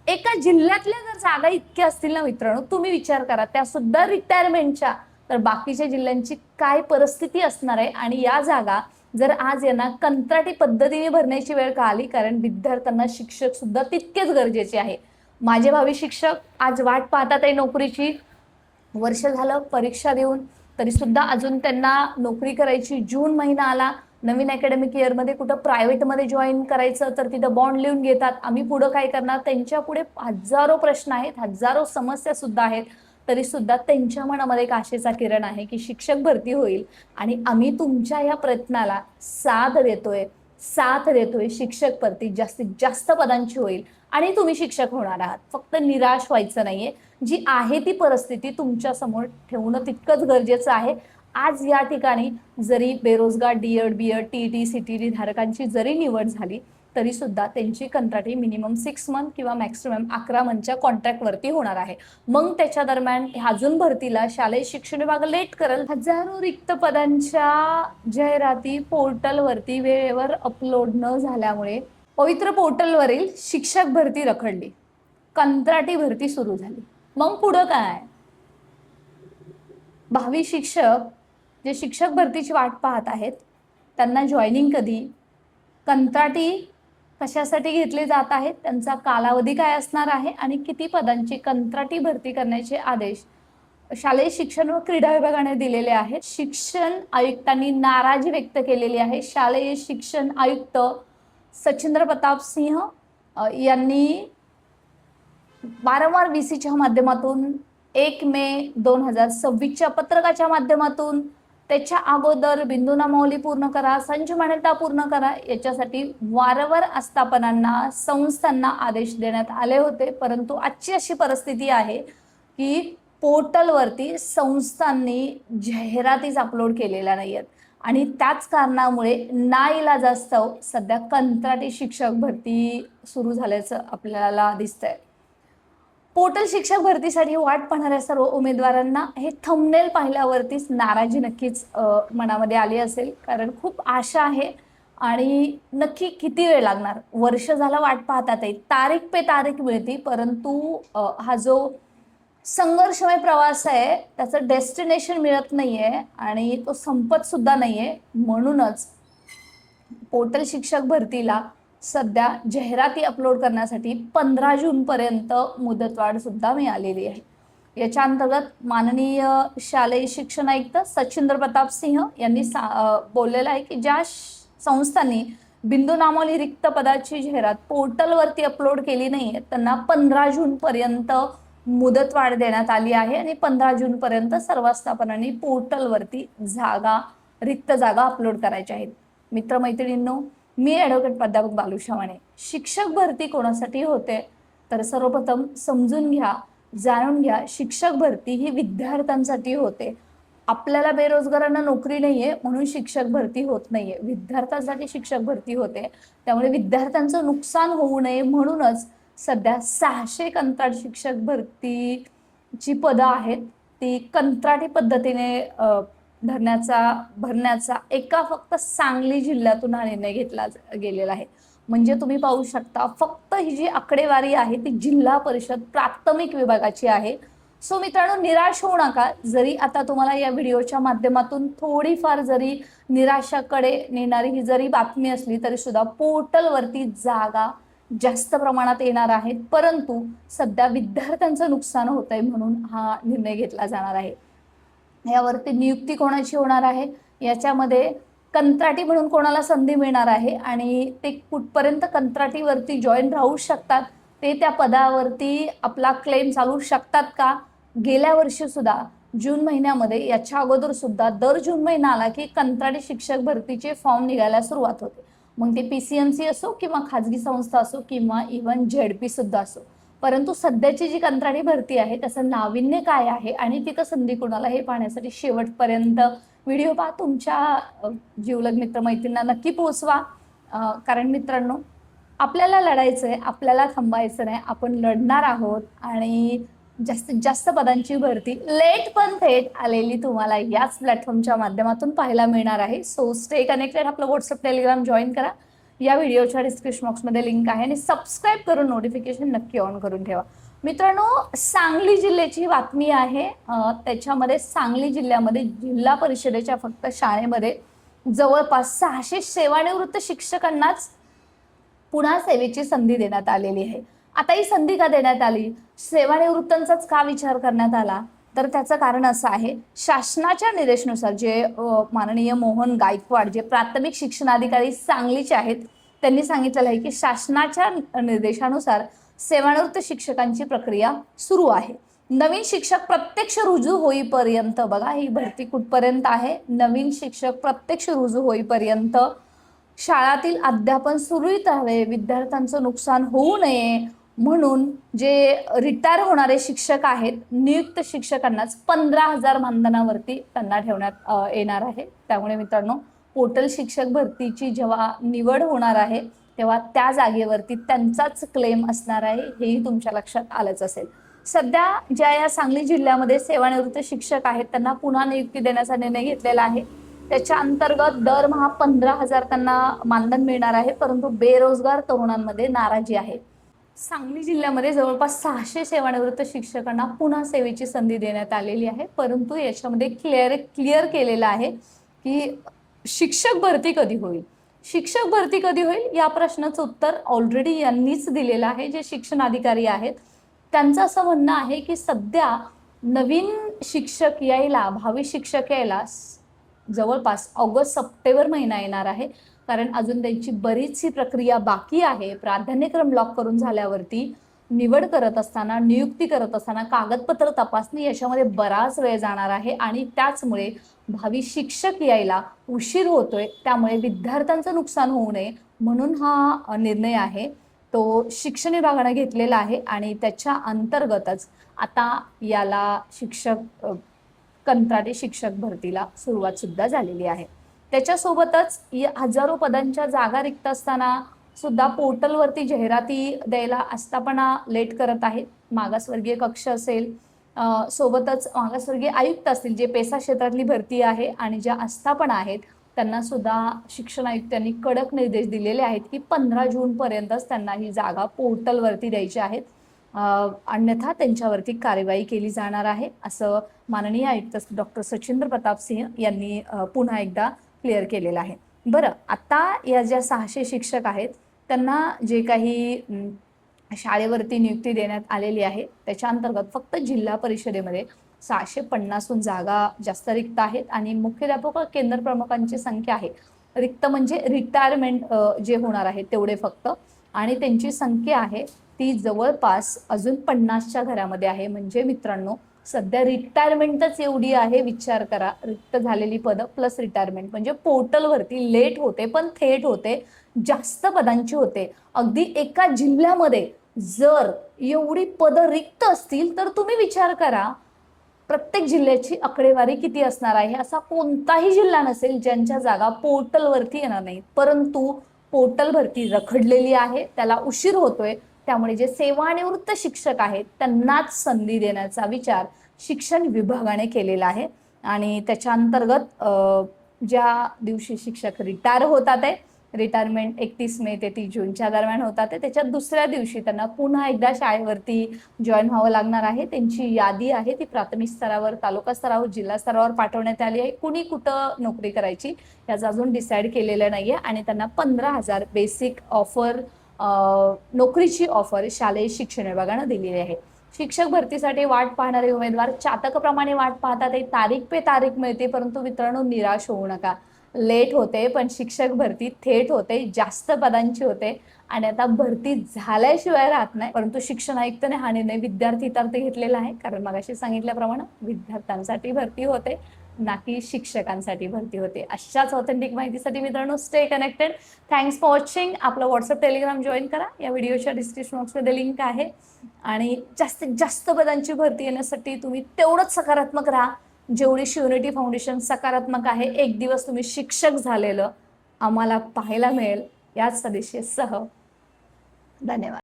एका जिल्ह्यातल्या जर जागा इतक्या असतील ना मित्रांनो, तुम्ही विचार करा त्या सुद्धा रिटायरमेंटच्या, तर बाकीच्या जिल्ह्यांची काय परिस्थिती असणार आहे. आणि या जागा जर आज यांना कंत्राटी पद्धतीने भरण्याची वेळ का आली, कारण विद्यार्थ्यांना शिक्षक सुद्धा तितकेच गरजेचे आहे. माझे भावी शिक्षक आज वाट पाहतात आहे नोकरीची. वर्ष झालं परीक्षा देऊन, तरी सुद्धा अजून त्यांना नोकरी करायची. जून महिना आला, नवीन अकॅडमिक इयरमध्ये कुठं प्रायव्हेटमध्ये जॉईन करायचं तर तिथं बॉन्ड लिहून घेतात. आम्ही पुढं काय करणार, त्यांच्या पुढे हजारो प्रश्न आहेत, हजारो समस्या सुद्धा आहेत. तरी सुद्धा त्यांच्या मनामध्ये एक आशेचा किरण आहे की शिक्षक भरती होईल आणि आम्ही तुमच्या या प्रयत्नाला साथ देतोय. शिक्षक भरती जास्तीत जास्त पदांची होईल आणि तुम्ही शिक्षक होणार आहात. फक्त निराश व्हायचं नाहीये. जी आहे ती परिस्थिती तुमच्या समोर ठेवणं तितकंच गरजेचं आहे. आज या ठिकाणी जरी बेरोजगार डीएड बीएड टीईटी सीटीटी धारकांची जरी निवड झाली, तरी सुद्धा त्यांची कंत्राटी मिनिमम 6 मंथ किंवा मॅक्सिमम 11 मंथच्या कॉन्ट्रॅक्टवरती होणार आहे. मग त्याच्या दरम्यान अजून भरतीला शालेय शिक्षण विभाग लेट करेल. हजारो रिक्त पदांच्या जाहिराती पोर्टलवरती वेळेवर अपलोड न झाल्यामुळे पवित्र पोर्टलवरील शिक्षक भरती रखडली, कंत्राटी भरती सुरू झाली. मग पुढं काय? भावी शिक्षक जे शिक्षक भरतीची वाट पाहत आहेत त्यांना जॉईनिंग कधी, कंत्राटी कशासाठी घेतले जात आहेत, त्यांचा कालावधी काय असणार आहे आणि किती पदांची कंत्राटी भरती करण्याचे आदेश शालेय शिक्षण व क्रीडा विभागाने दिलेले आहेत. शिक्षण आयुक्तांनी नाराजी व्यक्त केलेली आहे. शालेय शिक्षण आयुक्त सचिंद्र प्रताप सिंह यांनी वारंवार VCच्या माध्यमातून 1 मे 2026च्या पत्रकाच्या माध्यमातून त्याच्या अगोदर बिंदू नामावली पूर्ण करा, संच मान्यता पूर्ण करा याच्यासाठी वारंवार आस्थापनांना संस्थांना आदेश देण्यात आले होते. परंतु आजची अशी परिस्थिती आहे की पोर्टलवरती संस्थांनी जाहिरातीच अपलोड केलेल्या नाही आहेत आणि त्याच कारणामुळे नाईलाजास्तव सध्या कंत्राटी शिक्षक भरती सुरू झाल्याचं आपल्याला दिसतंय. पोर्टल शिक्षक भरतीसाठी वाट पाहणाऱ्या सर्व उमेदवारांना हे थंबनेल पाहिल्यावरतीच नाराजी नक्कीच मनामध्ये आली असेल, कारण खूप आशा आहे आणि नक्की किती वेळ लागणार. वर्ष झालं वाट पाहतात आहे, तारीख पे तारीख मिळती, परंतु हा जो संघर्षमय प्रवास आहे त्याचं डेस्टिनेशन मिळत नाहीये आणि तो संपत सुद्धा नाहीये. म्हणूनच पोर्टल शिक्षक भरतीला सध्या जाहिराती अपलोड करण्यासाठी 15 जूनपर्यंत मुदतवाढ सुद्धा मिळालेली आहे. याच्या अंतर्गत माननीय शालेय शिक्षण आयुक्त सचिंद्र प्रताप सिंह यांनी बोललेलं आहे की ज्या संस्थांनी बिंदू नामावली रिक्त पदाची जाहिरात पोर्टलवरती अपलोड केली नाही त्यांना 15 जूनपर्यंत मुदतवाढ देण्यात आली आहे आणि 15 जूनपर्यंत सर्व आस्थापनांनी पोर्टलवरती रिक्त जागा अपलोड करायच्या आहेत. मित्रमैत्रिणींनो, मी ॲडव्होकेट प्राध्यापक बालुशा माने. शिक्षक भरती कोणासाठी होते तर सर्वप्रथम समजून घ्या, जाणून घ्या. शिक्षक भरती ही विद्यार्थ्यांसाठी होते. आपल्याला बेरोजगारांना नोकरी नाहीये म्हणून शिक्षक भरती होत नाहीये, विद्यार्थ्यांसाठी शिक्षक भरती होते. त्यामुळे विद्यार्थ्यांचं नुकसान होऊ नये म्हणूनच सध्या 600 कंत्राटी शिक्षक भरतीची पदं आहेत ती कंत्राटी पद्धतीने भरण्याचा एका फक्त सांगली जिल्ह्यातून हा निर्णय घेतला गेलेला आहे. म्हणजे तुम्ही पाहू शकता, फक्त ही जी आकडेवारी आहे ती जिल्हा परिषद प्राथमिक विभागाची आहे. सो मित्रांनो, निराश होऊ नका. जरी आता तुम्हाला या व्हिडिओच्या माध्यमातून थोडीफार जरी निराशाकडे नेणारी ही जरी बातमी असली तरी सुद्धा पोर्टलवरती जागा जास्त प्रमाणात येणार आहेत, परंतु सध्या विद्यार्थ्यांचं नुकसान होत आहे म्हणून हा निर्णय घेतला जाणार आहे. यावरती नियुक्ती कोणाची होणार आहे, याच्यामध्ये कंत्राटी म्हणून कोणाला संधी मिळणार आहे आणि ते कुठपर्यंत कंत्राटीवरती जॉईन राहू शकतात, ते त्या पदावरती आपला क्लेम चालू शकतात का. गेल्या वर्षी सुद्धा जून महिन्यामध्ये, याच्या अगोदर सुद्धा दर जून महिना आला की कंत्राटी शिक्षक भरतीचे फॉर्म निघायला सुरुवात होते. मग ते PCMC असो किंवा खाजगी संस्था असो किंवा इव्हन ZP सुद्धा असो. परंतु सध्याची जी कंत्राटी भरती आहे त्याचं नाविन्य काय आहे आणि तिथं संधी कोणाला हे पाहण्यासाठी शेवटपर्यंत व्हिडिओ पहा. तुमच्या जीवलग मित्रमैत्रिणींना नक्की पोहोचवा. कारण मित्रांनो, आपल्याला लढायचं आहे, आपल्याला थांबायचं नाही. आपण लढणार आहोत आणि जास्तीत जास्त पदांची भरती लेट पण थेट आलेली तुम्हाला याच प्लॅटफॉर्मच्या माध्यमातून पाहायला मिळणार आहे. So stay connected. आपलं व्हॉट्सअप टेलिग्राम जॉईन करा. या व्हिडिओच्या डिस्क्रिप्शन बॉक्समध्ये लिंक आहे आणि सबस्क्राईब करून नोटिफिकेशन नक्की ऑन करून ठेवा. मित्रांनो, सांगली जिल्ह्याची बातमी आहे. त्याच्यामध्ये सांगली जिल्ह्यामध्ये जिल्हा परिषदेच्या फक्त शाळेमध्ये जवळपास 600 सेवानिवृत्त शिक्षकांनाच पुन्हा सेवेची संधी देण्यात आलेली आहे. आता ही संधी का देण्यात आली, सेवानिवृत्तांचाच का विचार करण्यात आला, तर त्याचं कारण असं आहे, शासनाच्या निर्देशानुसार जे माननीय मोहन गायकवाड जे प्राथमिक शिक्षणाधिकारी सांगलीचे आहेत, त्यांनी सांगितलेलं आहे की शासनाच्या निर्देशानुसार सेवानिवृत्त शिक्षकांची प्रक्रिया सुरू आहे. नवीन शिक्षक प्रत्यक्ष रुजू होईपर्यंत, बघा ही भरती कुठपर्यंत आहे, नवीन शिक्षक प्रत्यक्ष रुजू होईपर्यंत शाळातील अध्यापन सुरळीत राहावे, विद्यार्थ्यांचं नुकसान होऊ नये म्हणून जे रिटायर होणारे शिक्षक आहेत, नियुक्त शिक्षकांनाच 15,000 मानधनावरती त्यांना ठेवण्यात येणार आहे. त्यामुळे मित्रांनो, पोर्टल शिक्षक भरतीची जेव्हा निवड होणार आहे तेव्हा त्या जागेवरती त्यांचाच क्लेम असणार आहे, हेही तुमच्या लक्षात आलंच असेल. सध्या ज्या या सांगली जिल्ह्यामध्ये सेवानिवृत्त शिक्षक आहेत त्यांना पुन्हा नियुक्ती देण्याचा निर्णय घेतलेला आहे. त्याच्या अंतर्गत दरमहा 15,000 त्यांना मानधन मिळणार आहे, परंतु बेरोजगार तरुणांमध्ये नाराजी आहे. सांगली जिल्ह्यामध्ये जवळपास 600 सेवानिवृत्त शिक्षकांना पुन्हा सेवेची संधी देण्यात आलेली आहे, परंतु याच्यामध्ये क्लिअर केलेलं आहे की शिक्षक भरती कधी होईल. शिक्षक भरती कधी होईल या प्रश्नाचं उत्तर ऑलरेडी यांनीच दिलेलं आहे. जे शिक्षण अधिकारी आहेत त्यांचं असं म्हणणं आहे की सध्या नवीन शिक्षक यायला, भावी शिक्षक यायला जवळपास ऑगस्ट सप्टेंबर महिना येणार आहे, कारण अजून त्यांची बरीचशी प्रक्रिया बाकी आहे. प्राधान्यक्रम लॉक करून झाल्यावरती निवड करत असताना, नियुक्ती करत असताना कागदपत्र तपासणी याच्यामध्ये बराच वेळ जाणार आहे आणि त्याचमुळे भावी शिक्षक यायला उशीर होतोय. त्यामुळे विद्यार्थ्यांचं नुकसान होऊ नये म्हणून हा निर्णय आहे तो शिक्षण विभागाने घेतलेला आहे आणि त्याच्या अंतर्गतच आता याला कंत्राटी शिक्षक भरतीला सुरुवात सुद्धा झालेली आहे. त्याच्यासोबतच हजारो पदांच्या जागा रिक्त असताना सुद्धा पोर्टलवरती जाहिराती द्यायला आस्थापना लेट करत आहेत. मागासवर्गीय कक्ष असेल, सोबतच मागासवर्गीय आयुक्त असतील, जे पेसा क्षेत्रातली भरती आहे आणि ज्या आस्थापना आहेत त्यांना सुद्धा शिक्षण आयुक्तांनी कडक निर्देश दिलेले आहेत की 15 जूनपर्यंतच त्यांना ही जागा पोर्टलवरती द्यायची आहेत, अन्यथा त्यांच्यावरती कार्यवाही केली जाणार आहे, असं माननीय आयुक्त डॉक्टर सचिंद्र प्रताप सिंह यांनी पुन्हा एकदा क्लिअर केलेलं आहे. बरं, आता या ज्या 600 शिक्षक आहेत त्यांना जे काही शाळेवरती नियुक्ती देण्यात आलेली आहे त्याच्या अंतर्गत फक्त जिल्हा परिषदेमध्ये 650हून जागा जास्त रिक्त आहेत आणि मुख्याध्यापक केंद्र प्रमुखांची संख्या आहे रिक्त, म्हणजे रिटायरमेंट जे होणार आहे तेवढे फक्त, आणि त्यांची संख्या आहे ती जवळपास अजून 50च्या घरामध्ये आहे. म्हणजे मित्रांनो, सध्या रिटायरमेंटच एवढी आहे, विचार करा, रिक्त झालेली पदं प्लस रिटायरमेंट, म्हणजे पोर्टलवरती लेट होते पण थेट होते, जास्त पदांची होते. अगदी एका जिल्ह्यामध्ये जर एवढी पदं रिक्त असतील तर तुम्ही विचार करा प्रत्येक जिल्ह्याची आकडेवारी किती असणार आहे. असा कोणताही जिल्हा नसेल ज्यांच्या जागा पोर्टलवरती येणार नाही, परंतु पोर्टल भरती रखडलेली आहे, त्याला उशीर होतोय. त्यामुळे जे सेवानिवृत्त शिक्षक आहेत त्यांनाच संधी देण्याचा विचार शिक्षण विभागाने केलेला आहे आणि त्याच्या अंतर्गत ज्या दिवशी शिक्षक रिटायर होतात आहे, रिटायरमेंट 31 मे ते 30 जूनच्या दरम्यान होतात आहे, त्याच्या दुसऱ्या दिवशी त्यांना पुन्हा एकदा शाळेवरती जॉईन व्हावं लागणार आहे. त्यांची यादी आहे ती प्राथमिक स्तरावर, तालुका स्तरावर, जिल्हा स्तरावर पाठवण्यात आली आहे. कुणी कुठं नोकरी करायची याचं अजून डिसाईड केलेलं नाही आहे आणि त्यांना 15,000 बेसिक ऑफर, नोकरीची ऑफर शालेय शिक्षण विभागानं दिलेली आहे. शिक्षक भरतीसाठी वाट पाहणारे उमेदवार चातकप्रमाणे वाट पाहतात. तारीख पे तारीख मिळते, परंतु मित्रांनो निराश होऊ नका. लेट होते पण शिक्षक भरती थेट होते, जास्त पदांची होते आणि आता भरती झाल्याशिवाय राहत नाही. परंतु शिक्षण आयुक्ताने हा निर्णय विद्यार्थी हितार्थ घेतलेला आहे, कारण मगाशी सांगितल्याप्रमाणे विद्यार्थ्यांसाठी भरती होते ना की शिक्षकांसाठी भरती होते. अशाच ऑथेंटिक माहितीसाठी मित्रांनो stay connected. Thanks for watching. आपलं व्हॉट्सअप टेलिग्राम जॉईन करा, या व्हिडिओच्या डिस्क्रिप्शन बॉक्समध्ये लिंक आहे. आणि जास्तीत जास्त पदांची भरती येण्यासाठी तुम्ही तेवढंच सकारात्मक राहा जेवढी शिवनिटी फाउंडेशन सकारात्मक आहे. एक दिवस तुम्ही शिक्षक झालेलं आम्हाला पाहायला मिळेल याच सदिच्छेसह. धन्यवाद.